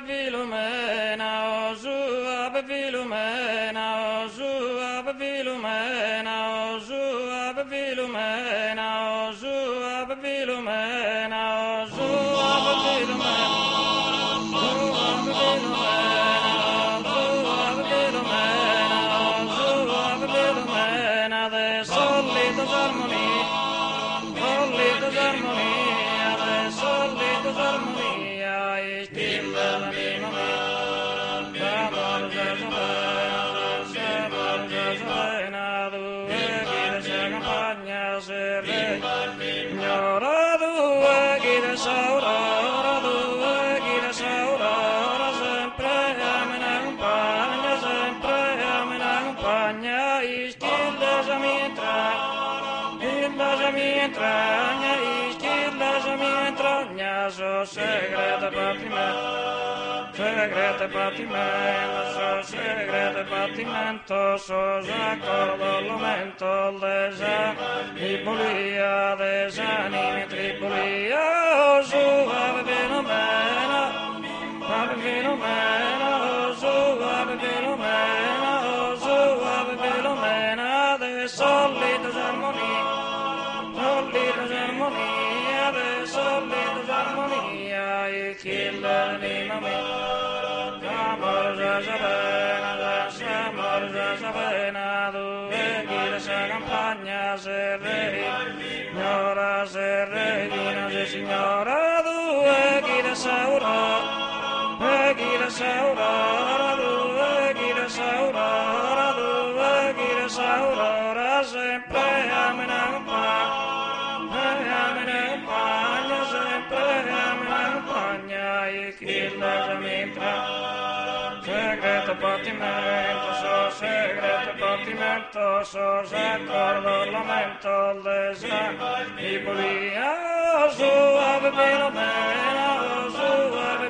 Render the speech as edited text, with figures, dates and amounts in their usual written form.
Filomena, o su Ave Filomena, o su Ave Filomena, o su Ave Filomena, o su Ave Filomena, o su Ave Filomena. Segrete patimento, so segrete patimento, so d'accordo lamento, tribulia, desanimi, tribulia, o su Ave Filomena, Ave Filomena, o su Ave Filomena, o su Ave Filomena, de solitas armonia, solitas armonia, de solitas armonia, e chi l'anima mia. Signora, due chi da saura, chi da saura, due chi da saura, sempre amena compagna, sempre amena compagna, e chi la mitra. Segreto patimento, so s'accordo lamento, desanibulia, o su Ave Filomena, o su Ave